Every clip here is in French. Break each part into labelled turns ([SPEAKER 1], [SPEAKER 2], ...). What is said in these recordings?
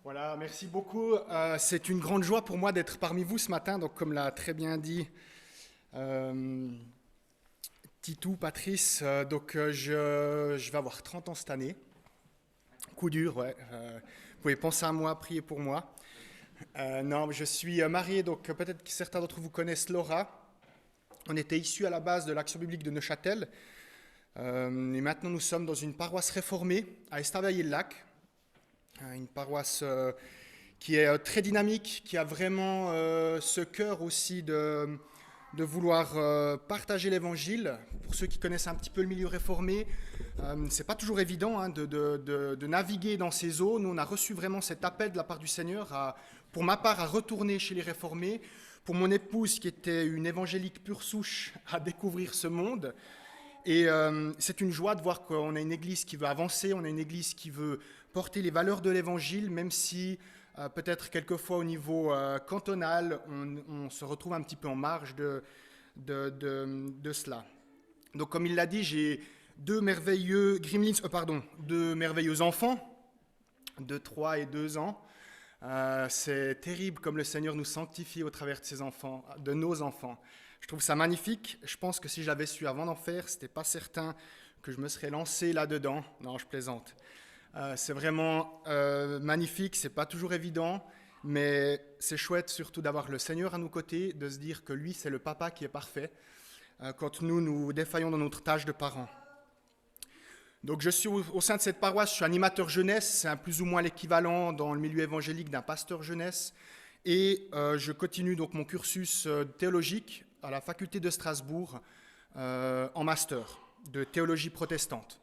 [SPEAKER 1] Voilà, merci beaucoup. C'est une grande joie pour moi d'être parmi vous ce matin. Donc, comme l'a très bien dit euh, Titou, Patrice, je vais avoir 30 ans cette année. Coup dur, ouais. Vous pouvez penser à moi, prier pour moi. Non, je suis marié, donc peut-être que certains d'entre vous connaissent Laura. On était issus à la base de l'Action biblique de Neuchâtel. Et maintenant, nous sommes dans une paroisse réformée à Estavayer-le-Lac. Une paroisse qui est très dynamique, qui a vraiment ce cœur aussi de vouloir partager l'évangile. Pour ceux qui connaissent un petit peu le milieu réformé, c'est pas toujours évident de naviguer dans ces eaux. Nous, on a reçu vraiment cet appel de la part du Seigneur, pour ma part, à retourner chez les réformés, pour mon épouse qui était une évangélique pure souche, à découvrir ce monde. Et c'est une joie de voir qu'on a une église qui veut avancer, on a une église qui veut porter les valeurs de l'évangile, même si peut-être quelquefois au niveau cantonal, on se retrouve un petit peu en marge de cela. Donc comme il l'a dit, j'ai deux merveilleux deux merveilleux enfants, de 3 et 2 ans. C'est terrible comme le Seigneur nous sanctifie au travers de ses enfants, de nos enfants. Je trouve ça magnifique. Je pense que si j'avais su avant d'en faire, c'était pas certain que je me serais lancé là-dedans. Non, je plaisante. C'est vraiment magnifique. C'est pas toujours évident, mais c'est chouette surtout d'avoir le Seigneur à nos côtés, de se dire que lui, c'est le papa qui est parfait quand nous défaillons dans notre tâche de parents. Donc je suis au sein de cette paroisse, je suis animateur jeunesse, c'est plus ou moins l'équivalent dans le milieu évangélique d'un pasteur jeunesse. Et je continue donc mon cursus théologique à la faculté de Strasbourg en master de théologie protestante.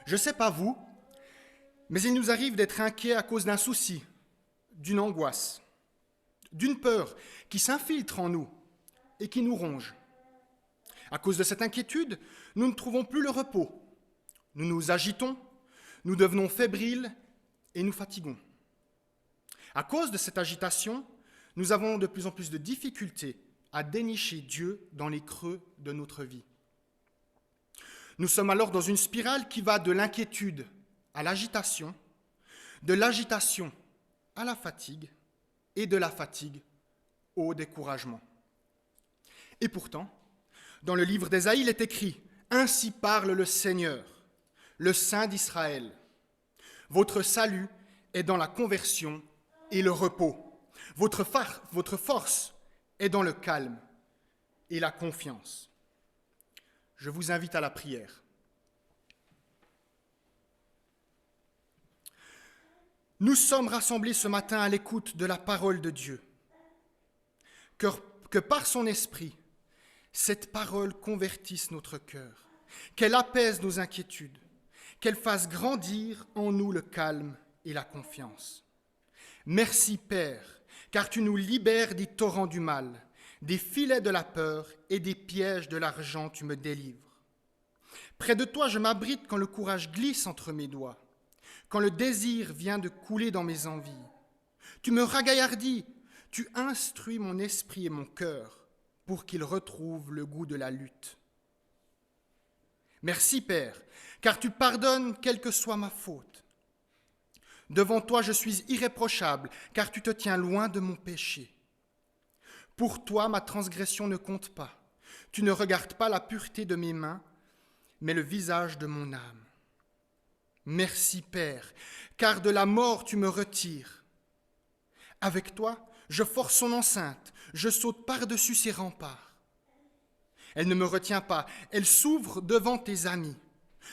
[SPEAKER 1] Je ne sais pas vous, mais il nous arrive d'être inquiets à cause d'un souci, d'une angoisse, d'une peur qui s'infiltre en nous et qui nous ronge. À cause de cette inquiétude, nous ne trouvons plus le repos. Nous nous agitons, nous devenons fébriles et nous fatiguons. À cause de cette agitation, nous avons de plus en plus de difficultés à dénicher Dieu dans les creux de notre vie. Nous sommes alors dans une spirale qui va de l'inquiétude à l'agitation, de l'agitation à la fatigue et de la fatigue au découragement. Et pourtant, dans le livre d'Ésaïe, il est écrit « Ainsi parle le Seigneur, le Saint d'Israël. Votre salut est dans la conversion et le repos. Votre force est dans le calme et la confiance. » Je vous invite à la prière. Nous sommes rassemblés ce matin à l'écoute de la parole de Dieu. Que par son esprit, cette parole convertisse notre cœur, qu'elle apaise nos inquiétudes, qu'elle fasse grandir en nous le calme et la confiance. Merci Père, car tu nous libères des torrents du mal, des filets de la peur et des pièges de l'argent tu me délivres. Près de toi je m'abrite quand le courage glisse entre mes doigts, quand le désir vient de couler dans mes envies. Tu me ragaillardis, tu instruis mon esprit et mon cœur, pour qu'il retrouve le goût de la lutte. Merci Père, car tu pardonnes quelle que soit ma faute. Devant toi je suis irréprochable, car tu te tiens loin de mon péché. Pour toi ma transgression ne compte pas. Tu ne regardes pas la pureté de mes mains, mais le visage de mon âme. Merci Père, car de la mort tu me retires. Avec toi, je force son enceinte, je saute par-dessus ses remparts. Elle ne me retient pas, elle s'ouvre devant tes amis.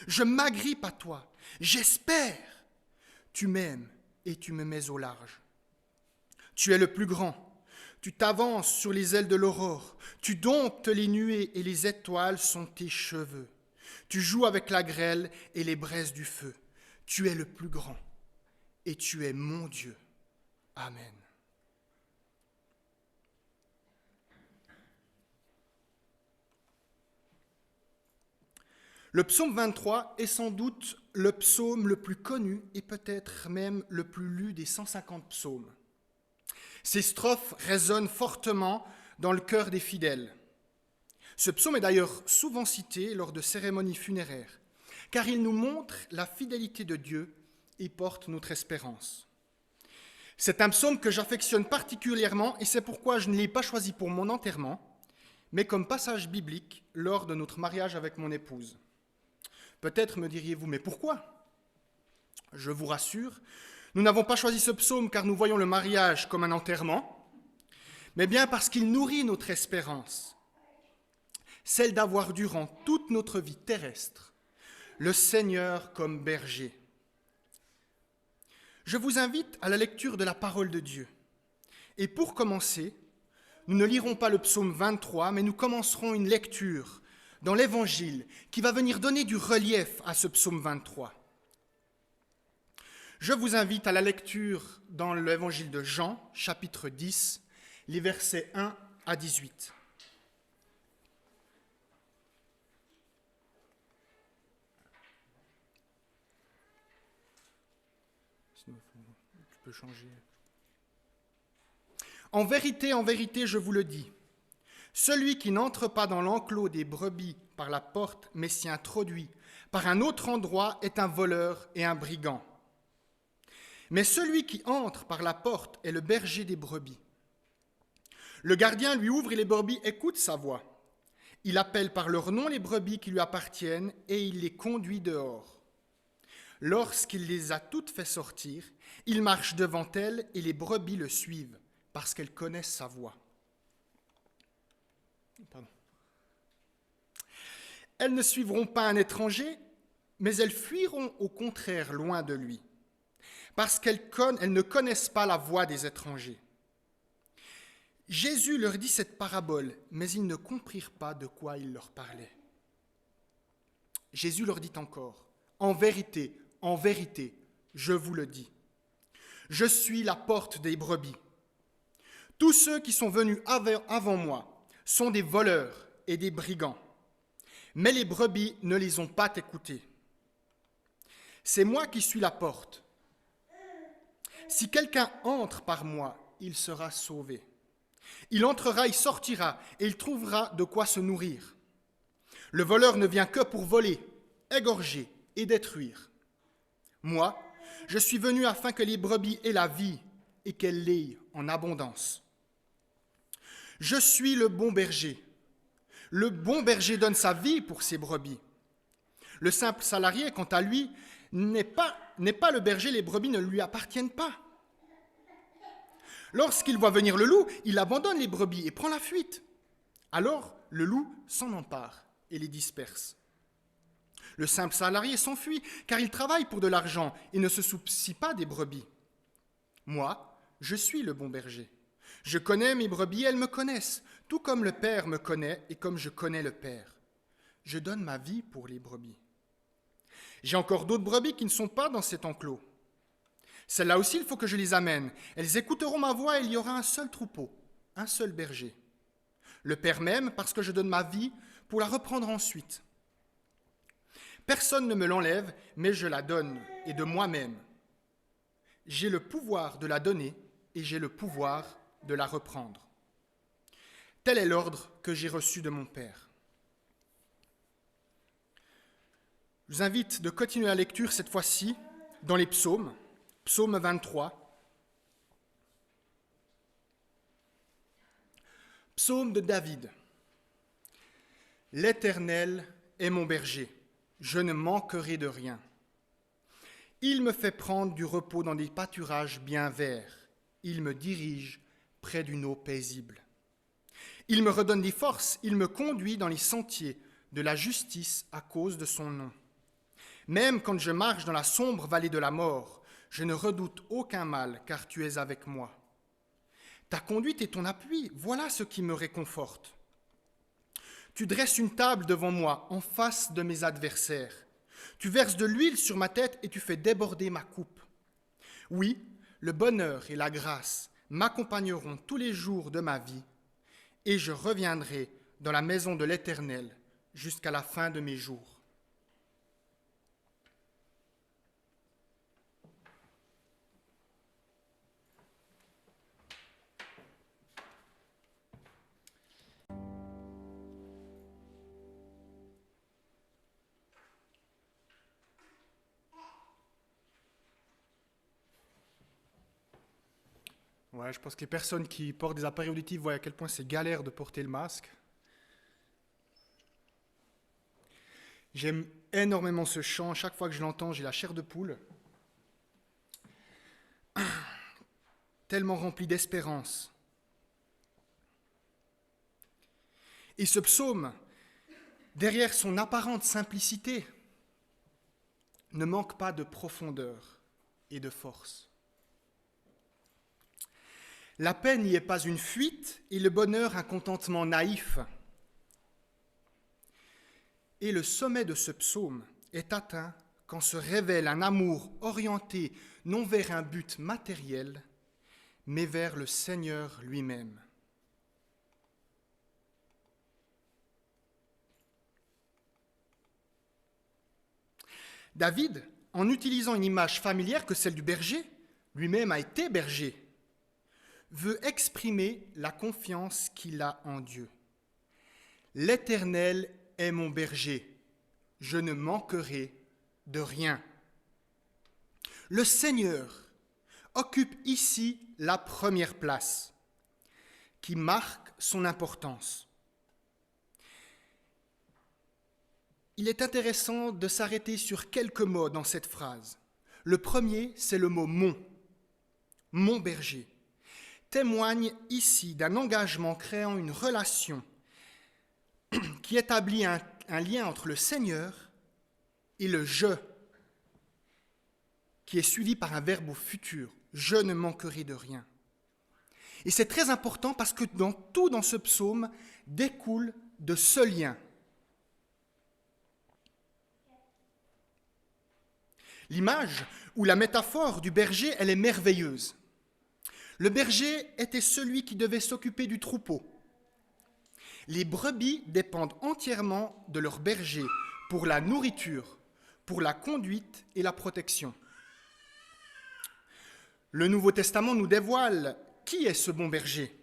[SPEAKER 1] Je m'agrippe à toi, j'espère. Tu m'aimes et tu me mets au large. Tu es le plus grand, tu t'avances sur les ailes de l'aurore, tu domptes les nuées et les étoiles sont tes cheveux. Tu joues avec la grêle et les braises du feu. Tu es le plus grand et tu es mon Dieu. Amen. Le psaume 23 est sans doute le psaume le plus connu et peut-être même le plus lu des 150 psaumes. Ces strophes résonnent fortement dans le cœur des fidèles. Ce psaume est d'ailleurs souvent cité lors de cérémonies funéraires, car il nous montre la fidélité de Dieu y porte notre espérance. C'est un psaume que j'affectionne particulièrement et c'est pourquoi je ne l'ai pas choisi pour mon enterrement, mais comme passage biblique lors de notre mariage avec mon épouse. Peut-être me diriez-vous, mais pourquoi ? Je vous rassure, nous n'avons pas choisi ce psaume car nous voyons le mariage comme un enterrement, mais bien parce qu'il nourrit notre espérance, celle d'avoir durant toute notre vie terrestre le Seigneur comme berger. Je vous invite à la lecture de la parole de Dieu. Et pour commencer, nous ne lirons pas le psaume 23, mais nous commencerons une lecture dans l'Évangile qui va venir donner du relief à ce psaume 23. Je vous invite à la lecture dans l'Évangile de Jean, chapitre 10, les versets 1 à 18. Tu peux changer. En vérité, je vous le dis, celui qui n'entre pas dans l'enclos des brebis par la porte, mais s'y introduit par un autre endroit, est un voleur et un brigand. Mais celui qui entre par la porte est le berger des brebis. Le gardien lui ouvre et les brebis écoutent sa voix. Il appelle par leur nom les brebis qui lui appartiennent et il les conduit dehors. Lorsqu'il les a toutes fait sortir, il marche devant elles et les brebis le suivent parce qu'elles connaissent sa voix. Elles ne suivront pas un étranger, mais elles fuiront au contraire loin de lui, parce qu'elles ne connaissent pas la voix des étrangers. Jésus leur dit cette parabole, mais ils ne comprirent pas de quoi il leur parlait. Jésus leur dit encore, en vérité, je vous le dis, je suis la porte des brebis. Tous ceux qui sont venus avant moi sont des voleurs et des brigands, mais les brebis ne les ont pas écoutés. C'est moi qui suis la porte. Si quelqu'un entre par moi, il sera sauvé. Il entrera, il sortira, et il trouvera de quoi se nourrir. Le voleur ne vient que pour voler, égorger et détruire. Moi, je suis venu afin que les brebis aient la vie et qu'elles l'aient en abondance. Je suis le bon berger. Le bon berger donne sa vie pour ses brebis. Le simple salarié, quant à lui, n'est pas le berger, les brebis ne lui appartiennent pas. Lorsqu'il voit venir le loup, il abandonne les brebis et prend la fuite. Alors, le loup s'en empare et les disperse. Le simple salarié s'enfuit, car il travaille pour de l'argent et ne se soucie pas des brebis. Moi, je suis le bon berger. Je connais mes brebis, elles me connaissent, tout comme le Père me connaît et comme je connais le Père. Je donne ma vie pour les brebis. J'ai encore d'autres brebis qui ne sont pas dans cet enclos. Celles-là aussi, il faut que je les amène. Elles écouteront ma voix et il y aura un seul troupeau, un seul berger. Le Père m'aime parce que je donne ma vie pour la reprendre ensuite. Personne ne me l'enlève, mais je la donne, et de moi-même. J'ai le pouvoir de la donner et j'ai le pouvoir de la reprendre. Tel est l'ordre que j'ai reçu de mon Père. Je vous invite de continuer la lecture cette fois-ci dans les psaumes, psaume 23. Psaume de David. L'Éternel est mon berger, je ne manquerai de rien. Il me fait prendre du repos dans des pâturages bien verts. Il me dirige près d'une eau paisible. Il me redonne des forces, il me conduit dans les sentiers de la justice à cause de son nom. Même quand je marche dans la sombre vallée de la mort, je ne redoute aucun mal, car tu es avec moi. Ta conduite et ton appui, voilà ce qui me réconforte. Tu dresses une table devant moi, en face de mes adversaires. Tu verses de l'huile sur ma tête et tu fais déborder ma coupe. Oui, le bonheur et la grâce m'accompagneront tous les jours de ma vie, et je reviendrai dans la maison de l'Éternel jusqu'à la fin de mes jours. Ouais, je pense que les personnes qui portent des appareils auditifs voient à quel point c'est galère de porter le masque. J'aime énormément ce chant. Chaque fois que je l'entends, j'ai la chair de poule. Tellement rempli d'espérance. Et ce psaume, derrière son apparente simplicité, ne manque pas de profondeur et de force. La peine n'y est pas une fuite et le bonheur un contentement naïf. Et le sommet de ce psaume est atteint quand se révèle un amour orienté non vers un but matériel, mais vers le Seigneur lui-même. David, en utilisant une image familière que celle du berger, lui-même a été berger, veut exprimer la confiance qu'il a en Dieu. L'Éternel est mon berger, je ne manquerai de rien. Le Seigneur occupe ici la première place, qui marque son importance. Il est intéressant de s'arrêter sur quelques mots dans cette phrase. Le premier, c'est le mot « mon ». « Mon berger » témoigne ici d'un engagement créant une relation qui établit un lien entre le Seigneur et le « je », qui est suivi par un verbe au futur. « Je ne manquerai de rien ». Et c'est très important parce que tout dans ce psaume découle de ce lien. L'image ou la métaphore du berger, elle est merveilleuse. Le berger était celui qui devait s'occuper du troupeau. Les brebis dépendent entièrement de leur berger pour la nourriture, pour la conduite et la protection. Le Nouveau Testament nous dévoile qui est ce bon berger.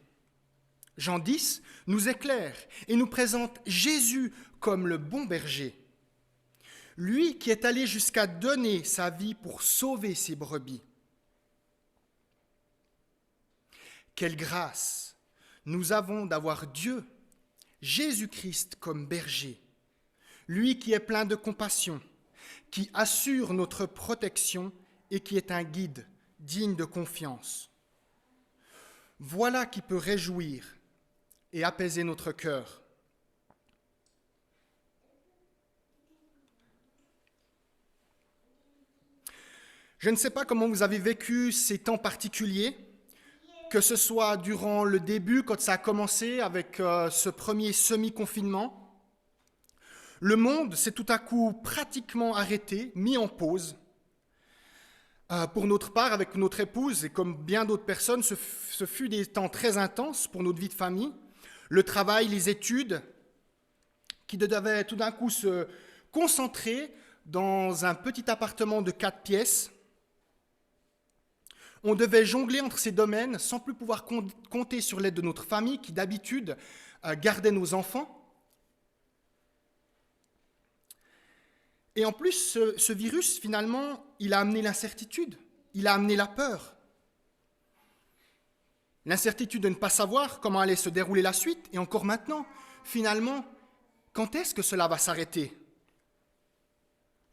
[SPEAKER 1] Jean 10 nous éclaire et nous présente Jésus comme le bon berger. Lui qui est allé jusqu'à donner sa vie pour sauver ses brebis. Quelle grâce nous avons d'avoir Dieu, Jésus-Christ comme berger, lui qui est plein de compassion, qui assure notre protection et qui est un guide digne de confiance. Voilà qui peut réjouir et apaiser notre cœur. Je ne sais pas comment vous avez vécu ces temps particuliers, que ce soit durant le début, quand ça a commencé avec ce premier semi-confinement. Le monde s'est tout à coup pratiquement arrêté, mis en pause. Pour notre part, avec notre épouse, et comme bien d'autres personnes, ce fut des temps très intenses pour notre vie de famille. Le travail, les études, qui devaient tout d'un coup se concentrer dans un petit appartement de 4 pièces. On devait jongler entre ces domaines sans plus pouvoir compter sur l'aide de notre famille qui d'habitude gardait nos enfants. Et en plus, ce virus, finalement, il a amené l'incertitude, il a amené la peur. L'incertitude de ne pas savoir comment allait se dérouler la suite, et encore maintenant, finalement, quand est-ce que cela va s'arrêter ?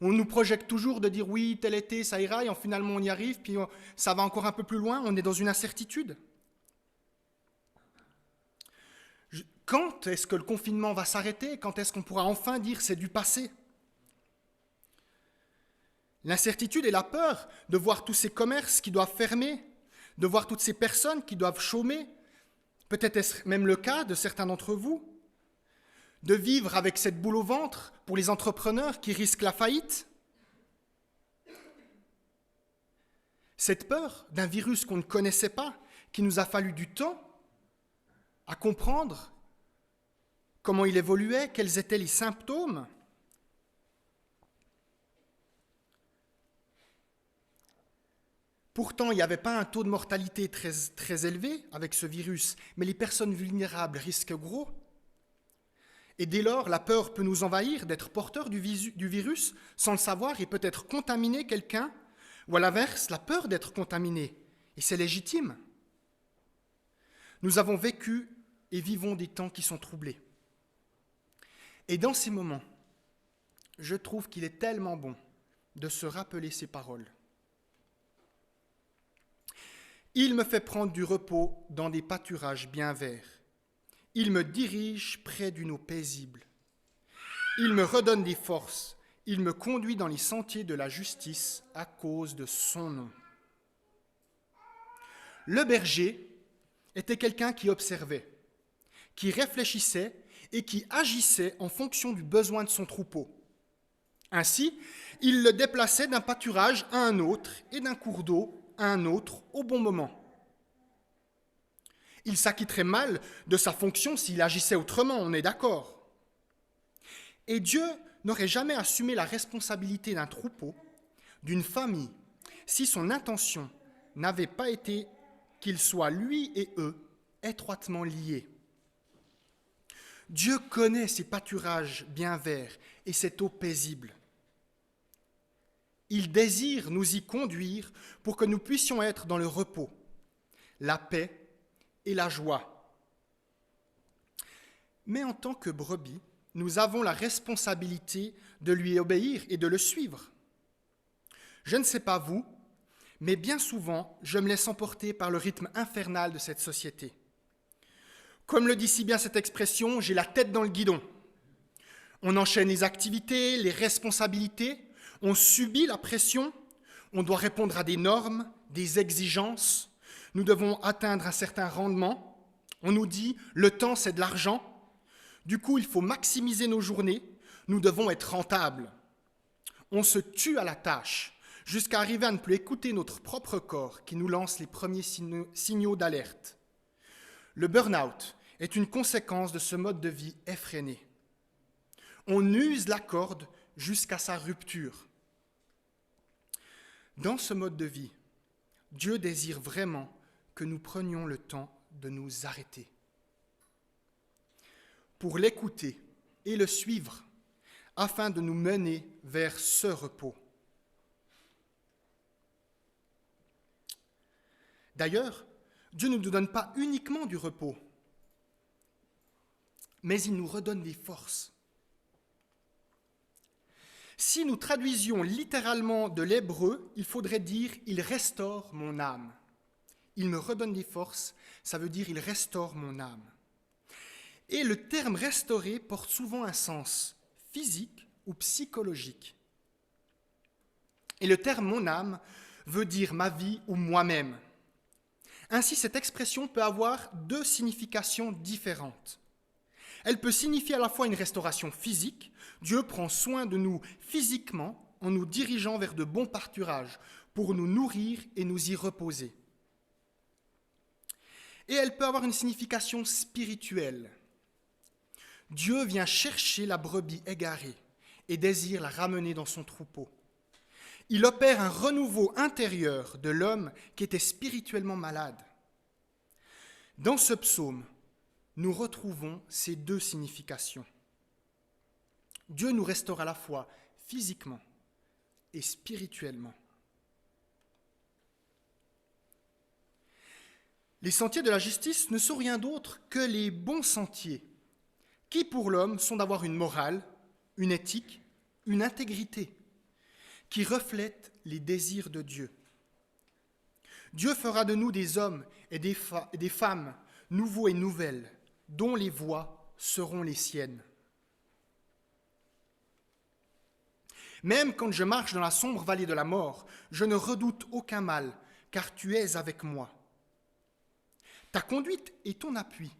[SPEAKER 1] On nous projette toujours de dire oui, tel été, ça ira, et finalement on y arrive, puis ça va encore un peu plus loin, on est dans une incertitude. Quand est-ce que le confinement va s'arrêter ? Quand est-ce qu'on pourra enfin dire c'est du passé ? L'incertitude et la peur de voir tous ces commerces qui doivent fermer, de voir toutes ces personnes qui doivent chômer, peut-être est-ce même le cas de certains d'entre vous, de vivre avec cette boule au ventre pour les entrepreneurs qui risquent la faillite. Cette peur d'un virus qu'on ne connaissait pas, qui nous a fallu du temps à comprendre comment il évoluait, quels étaient les symptômes. Pourtant, il n'y avait pas un taux de mortalité très, très élevé avec ce virus, mais les personnes vulnérables risquent gros. Et dès lors, la peur peut nous envahir d'être porteur du virus sans le savoir et peut-être contaminer quelqu'un, ou à l'inverse, la peur d'être contaminé. Et c'est légitime. Nous avons vécu et vivons des temps qui sont troublés. Et dans ces moments, je trouve qu'il est tellement bon de se rappeler ces paroles. Il me fait prendre du repos dans des pâturages bien verts. Il me dirige près d'une eau paisible. Il me redonne des forces. Il me conduit dans les sentiers de la justice à cause de son nom. Le berger était quelqu'un qui observait, qui réfléchissait et qui agissait en fonction du besoin de son troupeau. Ainsi, il le déplaçait d'un pâturage à un autre et d'un cours d'eau à un autre au bon moment. Il s'acquitterait mal de sa fonction s'il agissait autrement, on est d'accord. Et Dieu n'aurait jamais assumé la responsabilité d'un troupeau, d'une famille, si son intention n'avait pas été qu'ils soient, lui et eux, étroitement liés. Dieu connaît ces pâturages bien verts et cette eau paisible. Il désire nous y conduire pour que nous puissions être dans le repos, la paix et la joie. Mais en tant que brebis, nous avons la responsabilité de lui obéir et de le suivre. Je ne sais pas vous, mais bien souvent, je me laisse emporter par le rythme infernal de cette société. Comme le dit si bien cette expression, j'ai la tête dans le guidon. On enchaîne les activités, les responsabilités, on subit la pression, on doit répondre à des normes, des exigences, nous devons atteindre un certain rendement. On nous dit « le temps, c'est de l'argent ». Du coup, il faut maximiser nos journées, nous devons être rentables. On se tue à la tâche, jusqu'à arriver à ne plus écouter notre propre corps qui nous lance les premiers signaux d'alerte. Le burn-out est une conséquence de ce mode de vie effréné. On use la corde jusqu'à sa rupture. Dans ce mode de vie, Dieu désire vraiment que nous prenions le temps de nous arrêter pour l'écouter et le suivre afin de nous mener vers ce repos. D'ailleurs, Dieu ne nous donne pas uniquement du repos, mais il nous redonne des forces. Si nous traduisions littéralement de l'hébreu, il faudrait dire « il restaure mon âme ». Il me redonne des forces, ça veut dire « il restaure mon âme ». Et le terme « restaurer » porte souvent un sens physique ou psychologique. Et le terme « mon âme » veut dire « ma vie » ou « moi-même ». Ainsi, cette expression peut avoir deux significations différentes. Elle peut signifier à la fois une restauration physique, Dieu prend soin de nous physiquement en nous dirigeant vers de bons pâturages pour nous nourrir et nous y reposer. Et elle peut avoir une signification spirituelle. Dieu vient chercher la brebis égarée et désire la ramener dans son troupeau. Il opère un renouveau intérieur de l'homme qui était spirituellement malade. Dans ce psaume, nous retrouvons ces deux significations. Dieu nous restaure à la fois physiquement et spirituellement. Les sentiers de la justice ne sont rien d'autre que les bons sentiers, qui pour l'homme sont d'avoir une morale, une éthique, une intégrité, qui reflètent les désirs de Dieu. Dieu fera de nous des hommes et des femmes nouveaux et nouvelles, dont les voies seront les siennes. Même quand je marche dans la sombre vallée de la mort, je ne redoute aucun mal, car tu es avec moi. Ta conduite et ton appui,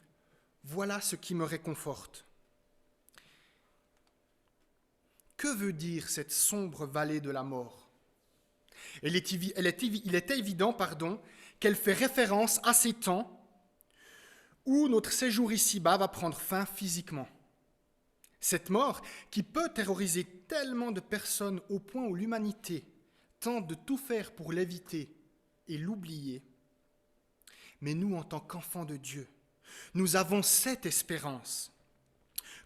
[SPEAKER 1] voilà ce qui me réconforte. Que veut dire cette sombre vallée de la mort ? Il est évident qu'elle fait référence à ces temps où notre séjour ici-bas va prendre fin physiquement. Cette mort qui peut terroriser tellement de personnes au point où l'humanité tente de tout faire pour l'éviter et l'oublier. Mais nous, en tant qu'enfants de Dieu, nous avons cette espérance.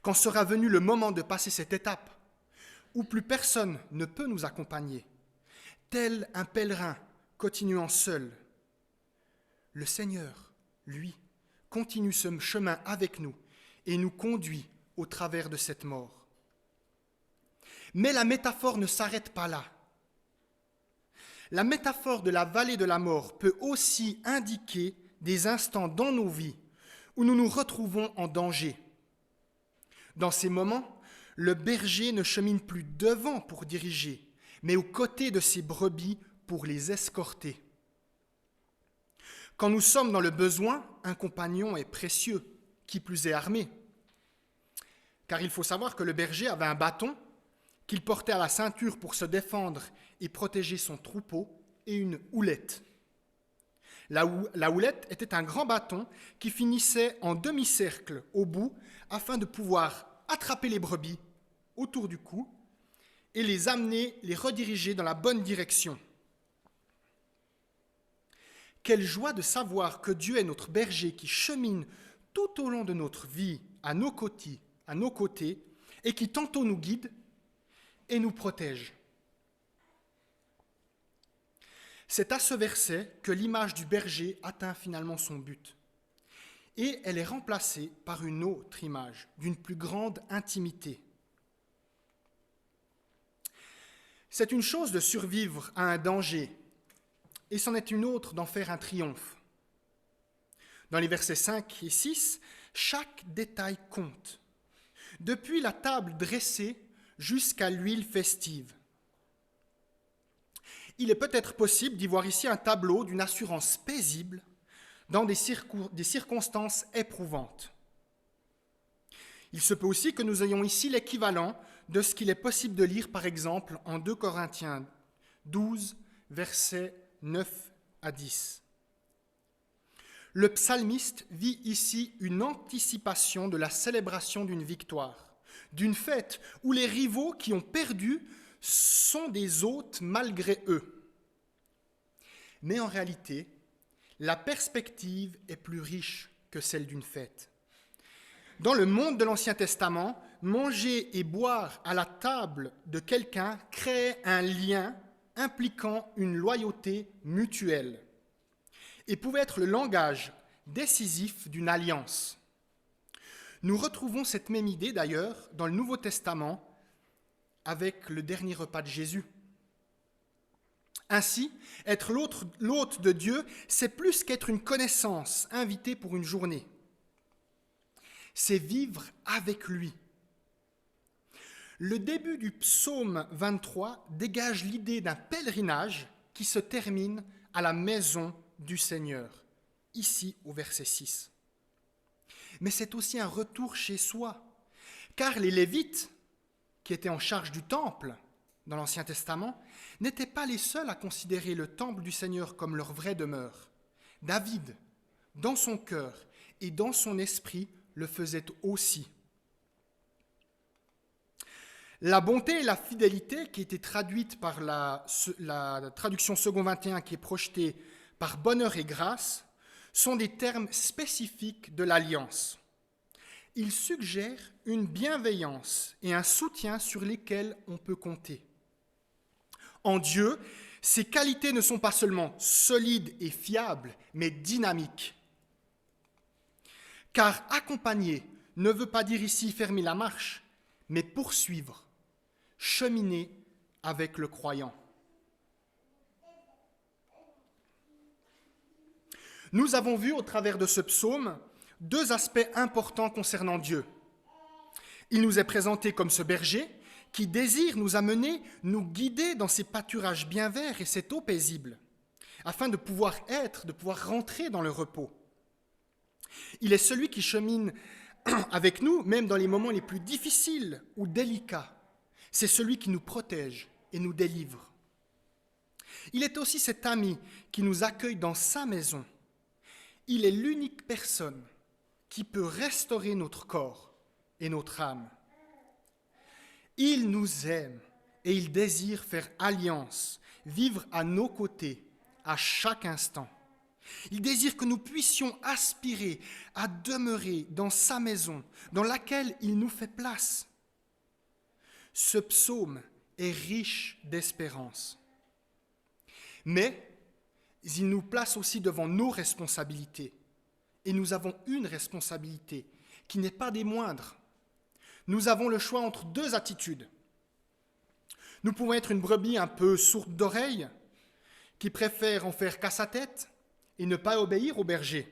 [SPEAKER 1] Quand sera venu le moment de passer cette étape, où plus personne ne peut nous accompagner, tel un pèlerin continuant seul, le Seigneur, lui, continue ce chemin avec nous et nous conduit au travers de cette mort. Mais la métaphore ne s'arrête pas là. La métaphore de la vallée de la mort peut aussi indiquer des instants dans nos vies où nous nous retrouvons en danger. Dans ces moments, le berger ne chemine plus devant pour diriger, mais aux côtés de ses brebis pour les escorter. Quand nous sommes dans le besoin, un compagnon est précieux, qui plus est armé. Car il faut savoir que le berger avait un bâton qu'il portait à la ceinture pour se défendre et protéger son troupeau, et une houlette. La houlette était un grand bâton qui finissait en demi-cercle au bout afin de pouvoir attraper les brebis autour du cou et les amener, les rediriger dans la bonne direction. Quelle joie de savoir que Dieu est notre berger qui chemine tout au long de notre vie à nos côtés et qui tantôt nous guide et nous protège. C'est à ce verset que l'image du berger atteint finalement son but. Et elle est remplacée par une autre image, d'une plus grande intimité. C'est une chose de survivre à un danger, et c'en est une autre d'en faire un triomphe. Dans les versets 5 et 6, chaque détail compte, depuis la table dressée jusqu'à l'huile festive. Il est peut-être possible d'y voir ici un tableau d'une assurance paisible dans des circonstances éprouvantes. Il se peut aussi que nous ayons ici l'équivalent de ce qu'il est possible de lire, par exemple, en 2 Corinthiens 12, versets 9 à 10. Le psalmiste vit ici une anticipation de la célébration d'une victoire, d'une fête où les rivaux qui ont perdu sont des hôtes malgré eux. Mais en réalité, la perspective est plus riche que celle d'une fête. Dans le monde de l'Ancien Testament, manger et boire à la table de quelqu'un créait un lien impliquant une loyauté mutuelle et pouvait être le langage décisif d'une alliance. Nous retrouvons cette même idée d'ailleurs dans le Nouveau Testament avec le dernier repas de Jésus. Ainsi, être l'hôte de Dieu, c'est plus qu'être une connaissance invitée pour une journée. C'est vivre avec lui. Le début du psaume 23 dégage l'idée d'un pèlerinage qui se termine à la maison du Seigneur, ici au verset 6. Mais c'est aussi un retour chez soi, car les Lévites, qui étaient en charge du temple dans l'Ancien Testament, n'étaient pas les seuls à considérer le temple du Seigneur comme leur vraie demeure. David, dans son cœur et dans son esprit, le faisait aussi. La bonté et la fidélité, qui étaient traduites par la traduction second 21, qui est projetée par bonheur et grâce, sont des termes spécifiques de l'alliance. Ils suggèrent une bienveillance et un soutien sur lesquels on peut compter. En Dieu, ces qualités ne sont pas seulement solides et fiables, mais dynamiques. Car accompagner ne veut pas dire ici fermer la marche, mais poursuivre, cheminer avec le croyant. Nous avons vu au travers de ce psaume 2 aspects importants concernant Dieu. Il nous est présenté comme ce berger qui désire nous amener, nous guider dans ces pâturages bien verts et cette eau paisible, afin de pouvoir rentrer dans le repos. Il est celui qui chemine avec nous, même dans les moments les plus difficiles ou délicats. C'est celui qui nous protège et nous délivre. Il est aussi cet ami qui nous accueille dans sa maison. Il est l'unique personne qui peut restaurer notre corps et notre âme. Il nous aime et il désire faire alliance, vivre à nos côtés à chaque instant. Il désire que nous puissions aspirer à demeurer dans sa maison, dans laquelle il nous fait place. Ce psaume est riche d'espérance. Mais il nous place aussi devant nos responsabilités et nous avons une responsabilité qui n'est pas des moindres. Nous avons le choix entre deux attitudes. Nous pouvons être une brebis un peu sourde d'oreille, qui préfère en faire qu'à sa tête et ne pas obéir au berger,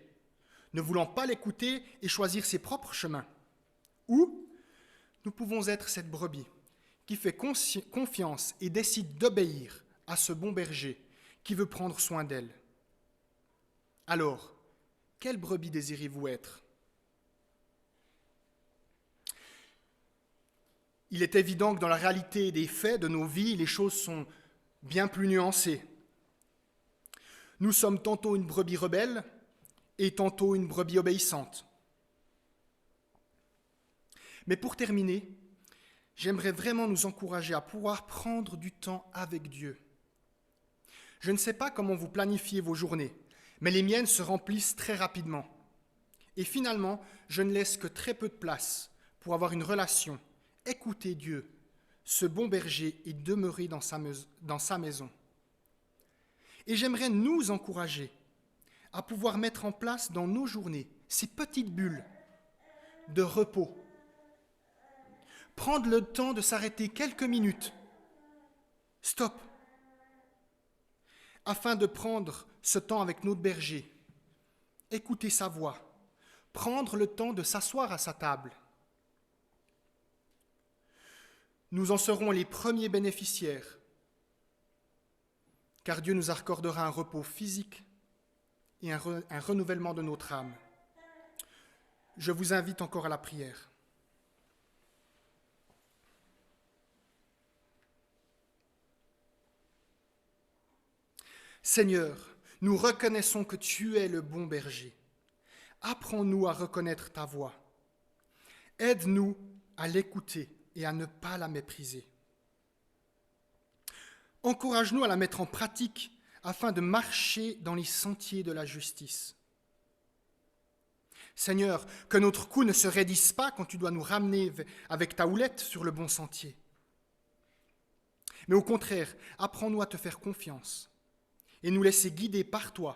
[SPEAKER 1] ne voulant pas l'écouter et choisir ses propres chemins. Ou nous pouvons être cette brebis qui fait confiance et décide d'obéir à ce bon berger qui veut prendre soin d'elle. Alors, quelle brebis désirez-vous être ? Il est évident que dans la réalité des faits de nos vies, les choses sont bien plus nuancées. Nous sommes tantôt une brebis rebelle et tantôt une brebis obéissante. Mais pour terminer, j'aimerais vraiment nous encourager à pouvoir prendre du temps avec Dieu. Je ne sais pas comment vous planifiez vos journées, mais les miennes se remplissent très rapidement. Et finalement, je ne laisse que très peu de place pour avoir une relation, écouter Dieu, ce bon berger, et demeurer dans sa maison. Et j'aimerais nous encourager à pouvoir mettre en place dans nos journées ces petites bulles de repos. Prendre le temps de s'arrêter quelques minutes. Stop. Afin de prendre ce temps avec notre berger, écouter sa voix, prendre le temps de s'asseoir à sa table. Nous en serons les premiers bénéficiaires, car Dieu nous accordera un repos physique et un renouvellement de notre âme. Je vous invite encore à la prière. Seigneur, nous reconnaissons que tu es le bon berger. Apprends-nous à reconnaître ta voix. Aide-nous à l'écouter et à ne pas la mépriser. Encourage-nous à la mettre en pratique afin de marcher dans les sentiers de la justice. Seigneur, que notre cou ne se raidisse pas quand tu dois nous ramener avec ta houlette sur le bon sentier. Mais au contraire, apprends-nous à te faire confiance et nous laisser guider par toi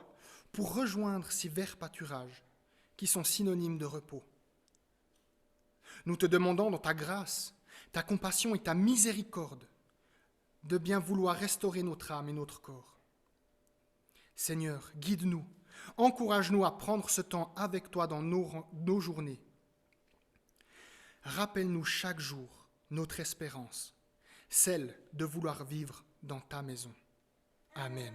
[SPEAKER 1] pour rejoindre ces verts pâturages qui sont synonymes de repos. Nous te demandons dans ta grâce, ta compassion et ta miséricorde de bien vouloir restaurer notre âme et notre corps. Seigneur, guide-nous, encourage-nous à prendre ce temps avec toi dans nos journées. Rappelle-nous chaque jour notre espérance, celle de vouloir vivre dans ta maison. Amen.